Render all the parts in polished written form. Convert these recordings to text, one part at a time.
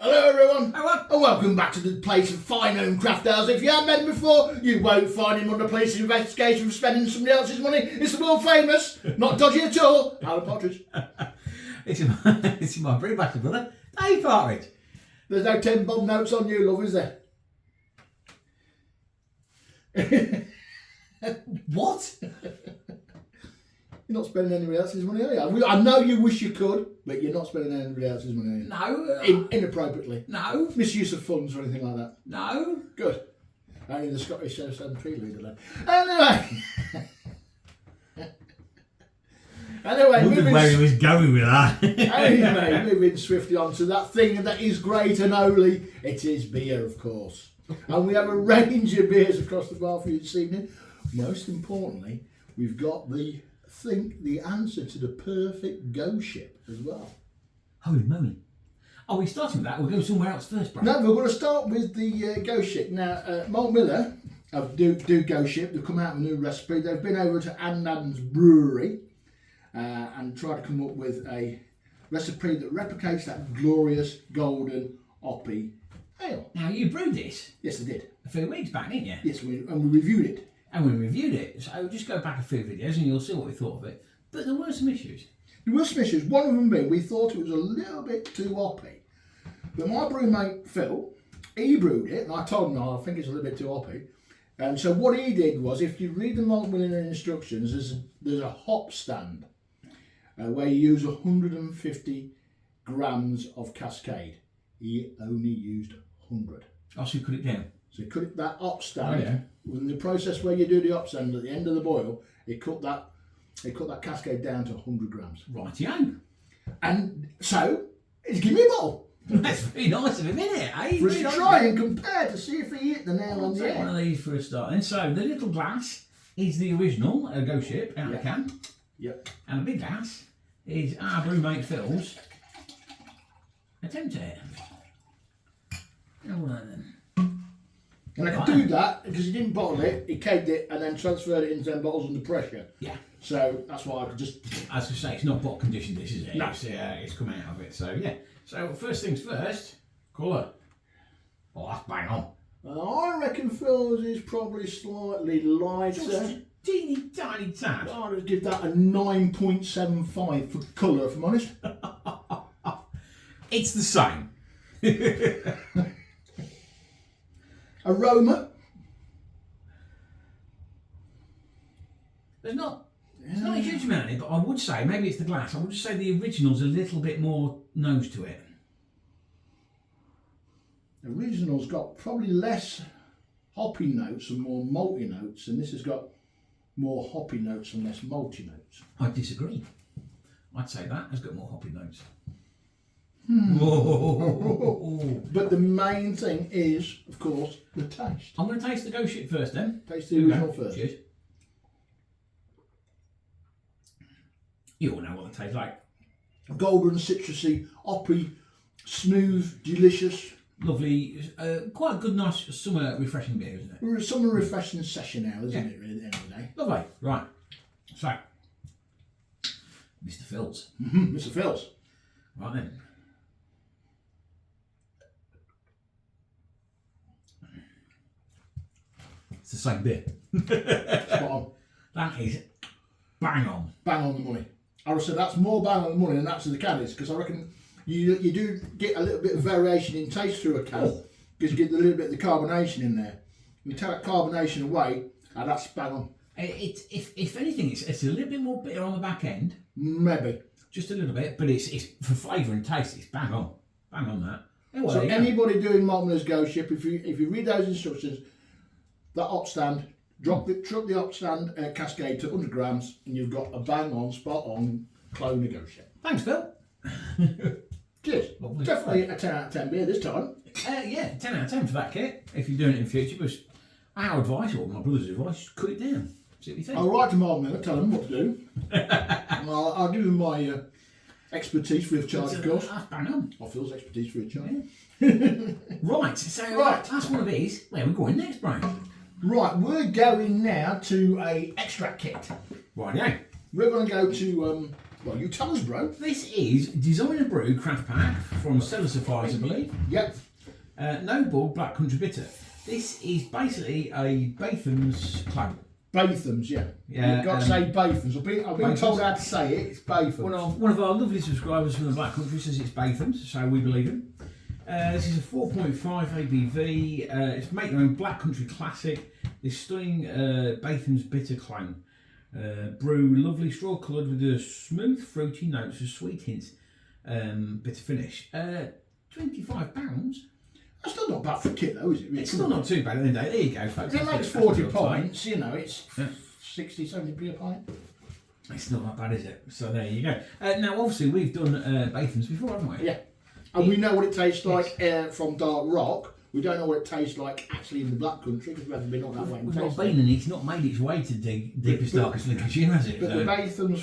Hello everyone, Hello. and welcome back to the place of fine home craft ales. If you haven't met him before, you won't find him under police investigation for spending somebody else's money. It's the world famous, not dodgy at all, Alan Partridge. It's my brewmaster brother, Dave Partridge. There's no 10 bob notes on you, love, is there? What? You're not spending anybody else's money, are you? I know you wish you could, but you're not spending anybody else's money, are you? No. Inappropriately. No. Misuse of funds or anything like that. No. Good. Only the Scottish tree leader then. Anyway. Anyway, Wondered where he was going with that. Anyway, moving swiftly on to that thing that is great and only. It is beer, of course. And we have a range of beers across the bar for you this evening. Most importantly, we've got the answer to the perfect go ship as well. Holy moly. Are we starting with that? We'll go somewhere else first, Brian. No, we're going to start with the go ship. Now, Malt Miller do go ship. They've come out with a new recipe. They've been over to Adam's brewery and tried to come up with a recipe that replicates that glorious golden hoppy ale. Now, you brewed this Yes, I did. a few weeks back, didn't you? Yes, and we reviewed it. And we reviewed it. So just go back a few videos and you'll see what we thought of it. But there were some issues. There were some issues. One of them being we thought it was a little bit too hoppy. But my brewmate Phil, he brewed it, and I told him, no, I think it's a little bit too hoppy. And so what he did was, if you read the Malt Miller instructions, there's a hop stand where you use 150 grams of Cascade. He only used 100. Oh, so you cut it down. So he cut it, that hop stand, in the process where you do the hop stand at the end of the boil, he cut that Cascade down to 100 grams. Rightio. And so, he's given me a bottle. That's very nice of him, isn't it? Eh? For us to try and compare to see if he hit the nail on the Take one head. of these for a start. And so the little glass is the original go ship out of the can. Yep. And the big glass is our brewmate Phil's attempt at it. All right then. And I could do that because he didn't bottle it, he kegged it and then transferred it into 10 bottles under pressure. Yeah. So that's why I could just... As I say, it's not bottle conditioned, this is it. No. It's come out of it. So yeah. So first things first, colour. Oh, that's bang on. I reckon Phil's is probably slightly lighter. Just a teeny tiny tad. I would give that a 9.75 for colour, if I'm honest. It's the same. Aroma. There's not a huge amount in it, but I would say, maybe it's the glass, I would just say the original's a little bit more nose to it. The original's got probably less hoppy notes and more malty notes, and this has got more hoppy notes and less malty notes. I disagree. I'd say that has got more hoppy notes. But the main thing is, of course, the taste. I'm going to taste the go shit first then. Taste the original first. Cheers. You all know what it tastes like. Golden, citrusy, hoppy, smooth, delicious. Lovely, quite a good, nice summer refreshing beer, isn't it? We're a summer refreshing session now, isn't it, really, at the end of the day? Lovely. Right. So, Mr. Phil's. Mr. Phil's. Right then. It's the same beer. Spot on. That is bang on. Bang on the money. I would say that's more bang on the money than that's in the can is, because I reckon you do get a little bit of variation in taste through a can, because you get a little bit of the carbonation in there. You take that carbonation away, and that's bang on. If anything, it's a little bit more bitter on the back end. Maybe. Just a little bit, but it's for flavour and taste, it's bang on. Bang on that. Anyway, So anybody doing Malt Miller's Go Ship, if you read those instructions, that hop stand, truck the hop stand Cascade to 100 grams, and you've got a bang on, spot on clone of Go Ship. Thanks, Phil. Cheers. Lovely. Definitely a 10 out of 10 beer this time. Yeah, 10 out of 10 for that kit. If you're doing it in future, but our advice, or my brother's advice, just cut it down. See what you think. I'll write to Malt Miller, tell him what to do. I'll give him my expertise free of charge, of course. That's bang on. I feel expertise free of charge. Right, so Right. that's one of these. Where are we going next, Brian? Right, we're going now to a extract kit. Right, yeah. We're going to go to Well, you tell us, bro. This is Designer Brew Craft Pack from Cellar Supplies, I believe. Yep. Noble Black Country Bitter. This is basically a Bathams clone. Bathams, yeah. Yeah, You've got to say Bathams. I've been Bathams. told how to say it. It's Bathams. One of our lovely subscribers from the Black Country says it's Bathams, so we believe him. This is a 4.5 ABV. It's make their own Black Country classic. This stunning Bathams bitter clone. Brew lovely straw coloured with a smooth fruity notes with sweet hints. Bitter finish. £25. That's still not bad for a kit, though, is it? It's still not too bad at the end of the day. There you go, folks. If it makes 40 pints, you know, it's 60, 70p a pint. It's not that bad, is it? So there you go. Now, obviously, we've done Bathams before, haven't we? Yeah. And we know what it tastes like from Dark Rock. We don't know what it tastes like actually in the Black Country because we haven't been up that way. We've not been, and it's not made its way to deepest, darkest Lincolnshire, has it? But the Bathams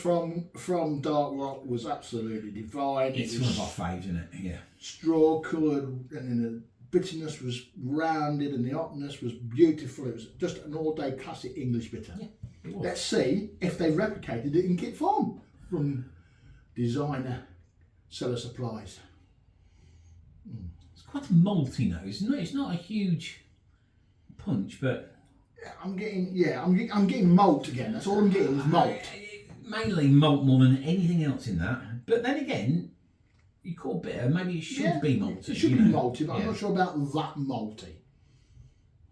from Dark Rock was absolutely divine. It's one of our faves, isn't it? Yeah. Straw coloured, and then the bitterness was rounded, and the hotness was beautiful. It was just an all-day classic English bitter. Yeah, it was. Let's see if they replicated it in kit form from Designer Cellar Supplies. It's quite a malty nose, isn't it? It's not a huge punch, but I'm getting malt again. That's all I'm getting is malt. Mainly malt more than anything else in that. But then again, you call bitter, maybe it should be malty. It should be malty, but I'm not sure about that malty.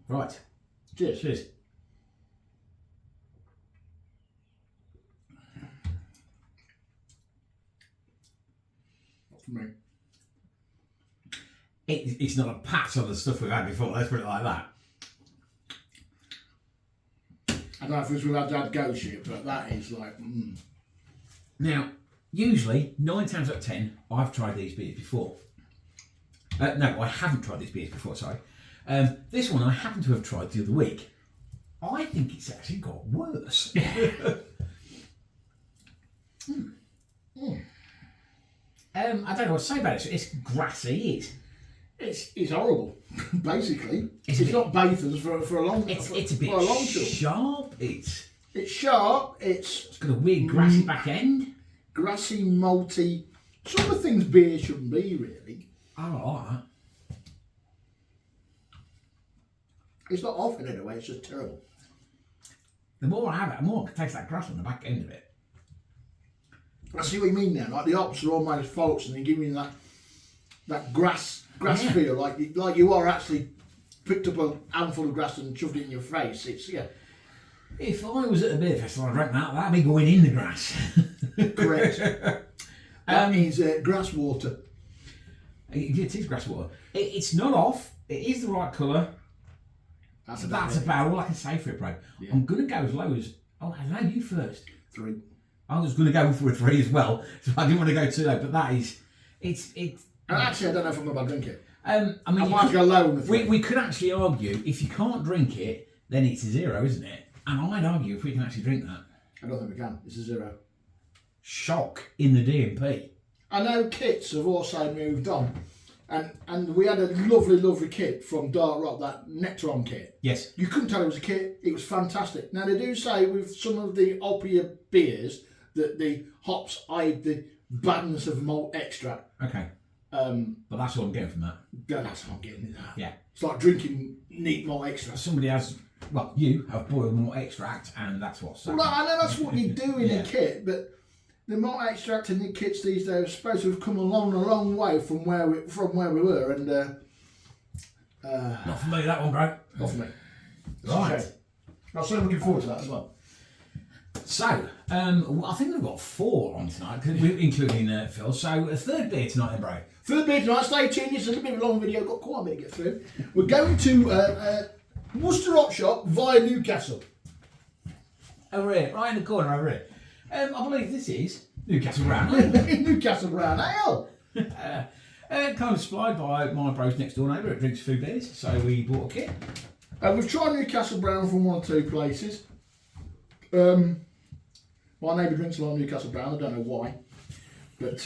Right. Cheers. Cheers. Not for me. It's not a patch on the stuff we've had before, let's put it like that. I don't know if it's we've had goat shit, but that is like. Now, usually, 9 times out of 10, I've tried these beers before. No, I haven't tried these beers before, sorry. This one I happen to have tried the other week. I think it's actually got worse. I don't know what to say about it. It's grassy, It's horrible, basically. It's not Bathams for a long. it's a bit for a long sharp. It's sharp. It's got a weird grassy back end. Grassy, malty. Some of the things beer shouldn't be, really. I like that. It's not often anyway. It's just terrible. The more I have it, the more I can taste that grass on the back end of it. I see what you mean now. Like the hops are almost false, and they give you that grass feel, like you are actually picked up a handful of grass and shoved it in your face. It's If I was at a beer festival, I'd reckon that'd be going in the grass. correct. That is grass water. It is grass water. It's not off. It is the right colour. That's about all I can say for it, bro. Yeah. I'm going to go as low as... Oh, I know, you first. 3. I was going to go for a 3 as well, so I didn't want to go too low, but that is... It's actually, I don't know if I'm about to drink it. I mean, I might have to go low on the 3. We could actually argue, if you can't drink it, then it's a 0, isn't it? And I'd argue if we can actually drink that. I don't think we can. It's a 0. Shock in the DMP. I know kits have also moved on. And we had a lovely kit from Dark Rock, that Nectaron kit. Yes. You couldn't tell it was a kit, it was fantastic. Now they do say with some of the hoppier beers that the hops hide the badness of malt extract. Okay. But that's all I'm getting from that. Yeah, that's what I'm getting that. Yeah. It's like drinking neat malt extract. Somebody has, well, you have boiled malt extract and that's what's... Well, I know that's what you do in a kit, but the malt extract in the kits these days are supposed to have come a long way from where we were, and not for me, that one, bro. Not for me. Right. I'm so looking forward to that as well. So, I think we've got 4 on tonight, including Phil. So, a third beer tonight, then, bro. Third beer tonight. Stay tuned. It's a little bit of a long video. Got quite a bit to get through. We're going to Worcester Hop Shop via Newcastle. Over here, right in the corner over here. I believe this is Newcastle Brown. Newcastle Brown Ale. Kind of supplied by my bros next door neighbour at Drinks Food Beers, so we bought a kit. We've tried Newcastle Brown from 1 or 2 places. My neighbour drinks a lot of Newcastle Brown. I don't know why, but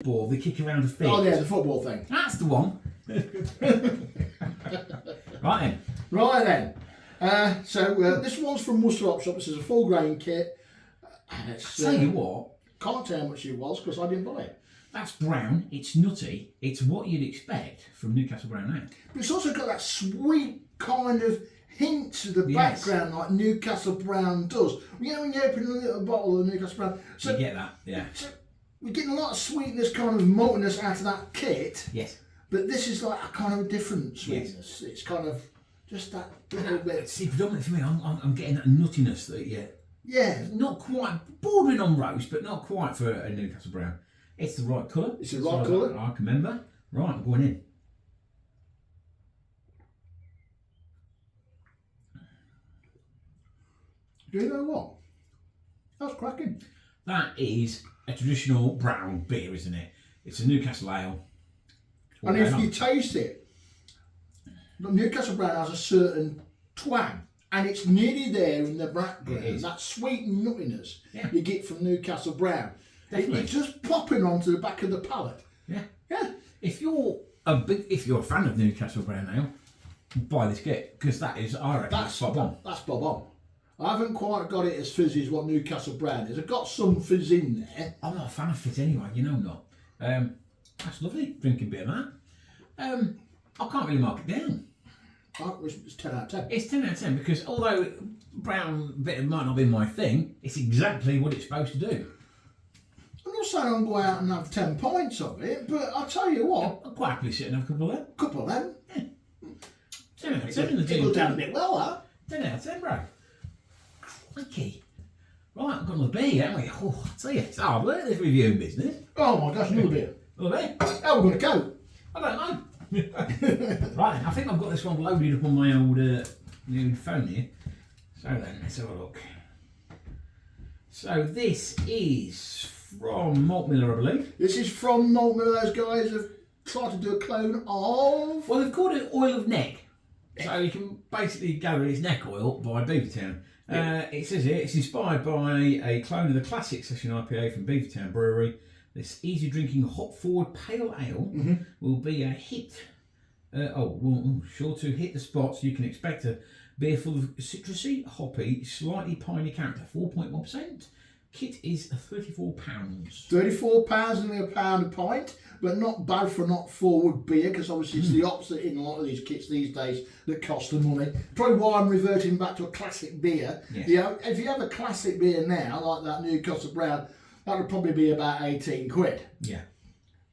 ball they kick around a field. Oh yeah, the football thing. That's the one. Right then. Right then. So this one's from Worcester Op Shop. This is a full grain kit. Tell you what. Can't tell how much it was because I didn't buy it. That's brown, it's nutty, it's what you'd expect from Newcastle Brown Ale. But it's also got that sweet kind of hint to the Yes. background like Newcastle Brown does. You know when you open a little bottle of Newcastle Brown. So, You get that, yeah. so we're getting a lot of sweetness, kind of maltiness out of that kit. Yes. But this is like a kind of a different sweetness. It's kind of just that little bit. See, predominantly for me, I'm getting that nuttiness that, Yeah. not quite, bordering on roast, but not quite for a Newcastle Brown. It's the right colour. It's the right colour. I can remember. Right, I'm going in. Do you know what? That's cracking. That is a traditional brown beer, isn't it? It's a Newcastle Ale. And if you taste it, Newcastle Brown has a certain twang, and it's nearly there in the background. That sweet nuttiness you get from Newcastle Brown. It's just popping onto the back of the palate. Yeah. Yeah. If you're a fan of Newcastle Brown Ale, buy this kit because that is, I reckon, that's spot on. That's bob on. I haven't quite got it as fizzy as what Newcastle Brown is. I've got some fizz in there. I'm not a fan of fizz anyway, you know I'm not. That's lovely, drinking beer, man. I can't really mark it down. It's 10 out of 10. It's 10 out of 10 because although brown bitter might not be my thing, it's exactly what it's supposed to do. I'm not saying I'll go out and have 10 pints of it, but I'll tell you what. I'll quite happily sit and have a couple of them. Couple of them. 10 out of 10 in the It goes down a bit well, that. 10 out of 10, bro. Crikey. Right, I've got another beer, haven't we? Oh, I tell you, it's hard work, this reviewing business. Oh my gosh, another beer. Another beer? How are we going to go? I don't know. Right, I think I've got this one loaded up on my old new phone here. So then, let's have a look. So this is from Malt Miller, I believe. This is from Malt Miller. Those guys have tried to do a clone of... Well, they've called it Oil of Neck. So you can basically gather it's neck oil by Beavertown. It says here, it's inspired by a clone of the classic session IPA from Beavertown Brewery. This easy drinking hop forward pale ale will be a hit. Sure to hit the spots. You can expect a beer full of citrusy, hoppy, slightly piney character. 4.1%. Kit is £34. £34 and a pound a pint, but not bad for not forward beer, because obviously it's the opposite in a lot of these kits these days that cost the money. Probably why I'm reverting back to a classic beer. Yes. You know, if you have a classic beer now, like that Newcastle Brown, that would probably be about 18 quid. Yeah.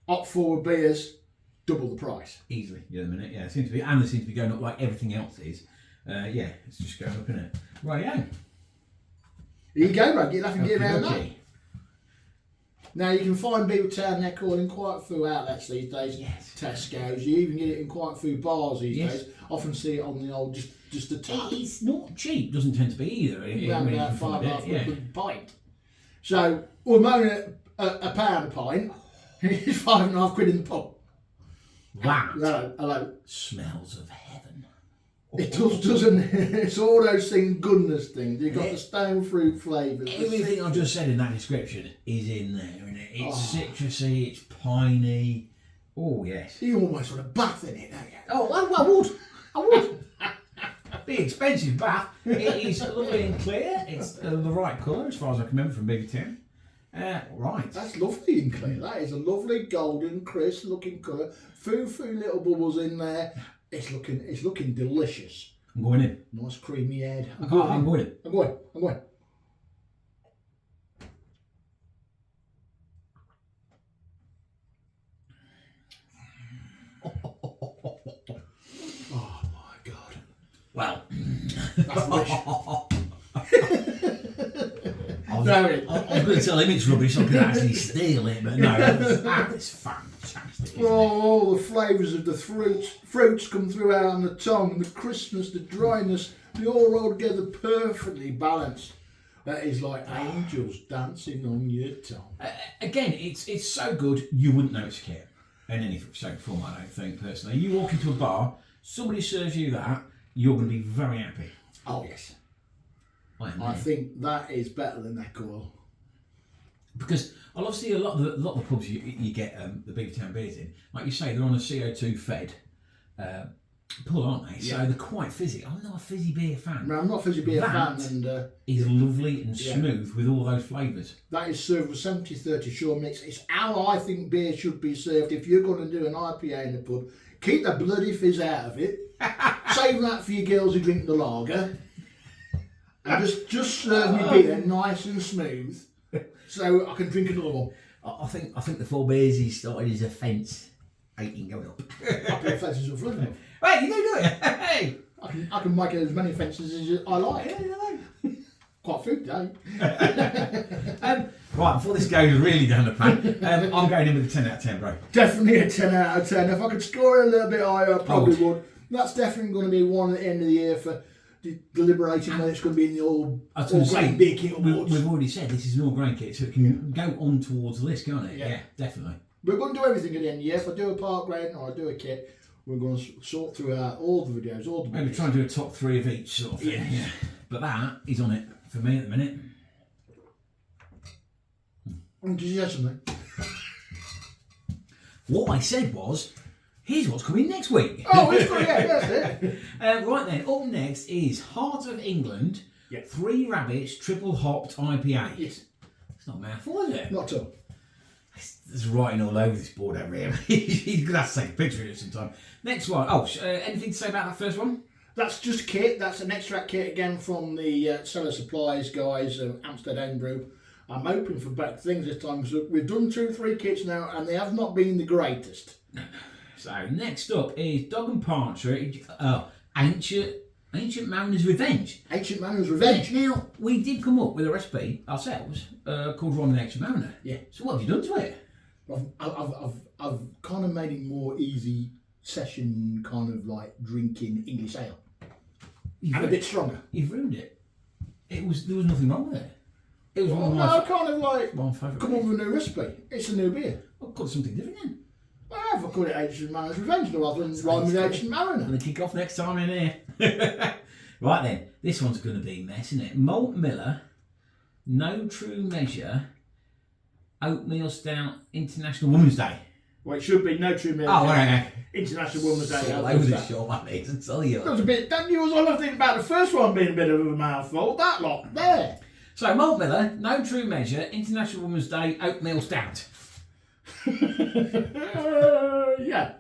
Up forward beers, double the price. Easily, yeah, a minute. Yeah, it seems to be, and they seem to be going up like everything else is. Yeah, it's just going up, isn't it? Right, yeah. Here you go, mate. Get nothing to get around that. Okay. Now you can find Beavertown Neck Oil in quite a few outlets these days. Yes. Tesco's. You even get it in quite a few bars these Yes. days. Often see it on the old just a tap. It's not cheap, doesn't tend to be either. Around about Yeah. £5.5 a pint. So we're moaning at a pound a pint. It's £5.5 in the pub. That Hello. smells of heaven. It does, doesn't it? It's all those things, goodness things. You've got the stone fruit flavours. Everything I've just said in that description is in there, isn't it? It's citrusy, it's piney. Oh, yes. You almost want a bath in it, don't you? Oh, I would. Be expensive bath. It is lovely and clear. It's the right colour as far as I can remember from Beavertown. Right. That's lovely and clear. That is a lovely golden, crisp looking colour. Foo little bubbles in there. It's looking delicious. I'm going in. Nice creamy head. I'm going in. I'm going. Oh my God. Well, That's rubbish. I was going to tell him it's rubbish so I could actually steal it, but no, that is fantastic. Oh, the flavours of the fruits come through out on the tongue, the crispness, the dryness, they all roll together perfectly balanced. That is like angels dancing on your tongue. Again, it's so good you wouldn't notice a kit in any shape or form, I don't think, personally. You walk into a bar, somebody serves you that, you're going to be very happy. Oh yes. I think that is better than neck oil. Because I'll obviously a lot of the pubs you get the Beavertown beers in, like you say, they're on a CO2 fed pull, aren't they? So they're quite fizzy. I'm not a fizzy beer fan. No, I'm not a fizzy beer fan. And is lovely and smooth with all those flavours. that is served with 70-30 Shaw mix. It's how I think beer should be served. If you're going to do an IPA in the pub, keep the bloody fizz out of it. Save that for your girls who drink the lager. And just serve me beer nice and smooth, so I can drink another one. I think the 4 beers he started his offence 18 going up. I put offences up front. Hey, you do it? Hey! I can make as many offences as I like. Quite a few today. Right, before this goes really down the pan, I'm going in with a 10 out of 10, bro. Definitely a 10 out of 10. If I could score it a little bit higher, I probably would. That's definitely going to be one at the end of the year for deliberating whether it's going to be in the all grain beer kit awards. We've already said this is an all grain kit, so it can go on towards the list, can't it? Yeah, definitely. We're going to do everything at the end of the year. If I do a park grain or I do a kit, we're going to sort through all the videos, all the Maybe try and do a top 3 of each sort of thing. Yeah. But that is on it for me at the minute. Did you have something? What I said was, here's what's coming next week. Oh, it's good, yeah, that's it. Right then, up next is Heart of England, 3 Rabbits, triple hopped IPA. Yes. It's not a mouthful, is it? Not at all. There's writing all over this board over here. You're going to have to take a picture of it sometime. Next one. Oh, anything to say about that first one? That's just a kit. That's an extract kit again from the Cellar Supplies guys, Amsterdam Brew. I'm hoping for better things this time because we've done 2 or 3 kits now and they have not been the greatest. So next up is Dog and Partridge, Ancient Mariner's Revenge. Ancient Mariner's Revenge. Now, we did come up with a recipe ourselves called Rum and Ancient Mariner. Yeah. So what have you done to it? I've kind of made it more easy session, kind of like drinking English ale. And a bit stronger. You've ruined it. There was nothing wrong with it. It was one of my kind of like favourite. Come up with a new recipe. It's a new beer. I'll call it something different then. I have. I call it Ancient Mariner's Revenge rather than Rhyme with Ancient Mariner. I'm going to kick off next time in here. Right then, this one's going to be a mess, isn't it? Malt Miller, No True Measure, Oatmeal Stout, International Women's Day. Well, it should be No True Measure. Oh, right. International Women's Day. All over this show, I need to tell you. That was a bit. That was all I think about the first one being a bit of a mouthful. That lot there. So Malt Miller, No True Measure, International Women's Day, Oatmeal Stout. Yeah.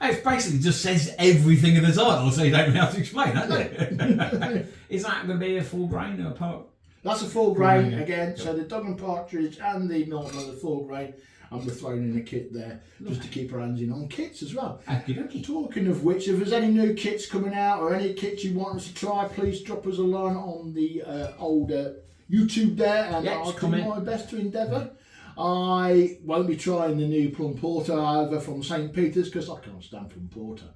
It basically just says everything in the title, so you don't know how to explain, don't you? Is that going to be a full grain or a part? That's a full grain again. So the Dog and Partridge and the Malt Miller full grain. And we're throwing in a kit there just to keep our hands in on kits as well. Okey-dokey. Talking of which, if there's any new kits coming out or any kits you want us to try, please drop us a line on the older YouTube there, and I'll do my best to endeavour. I won't be trying the new plum porter either from St. Peter's because I can't stand plum porter.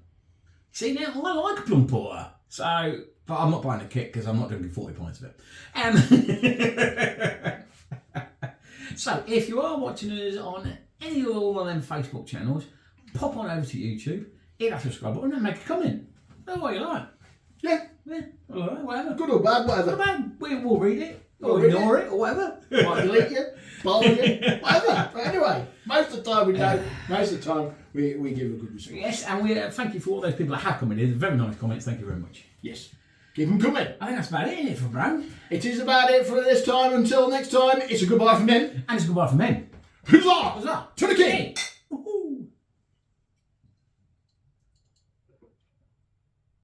See, now I like plum porter, but I'm not buying a kit because I'm not drinking 40 pints of it. So, if you are watching us on any of all of them Facebook channels, pop on over to YouTube, hit that subscribe button and make a comment. Know what you like. Yeah. All right, whatever. Good or bad, whatever. Good or bad, we'll read it, or ignore it, or whatever. Might delete you, bar you, whatever. But anyway, most of the time we don't. Most of the time we give a good response. Yes, and we thank you for all those people that have commented. Very nice comments, thank you very much. Yes. Keep them coming. I think that's about it, isn't it, for Brown? It is about it for this time. Until next time, it's a goodbye from men. And it's a goodbye from men. Huzzah! Huzzah! To the king!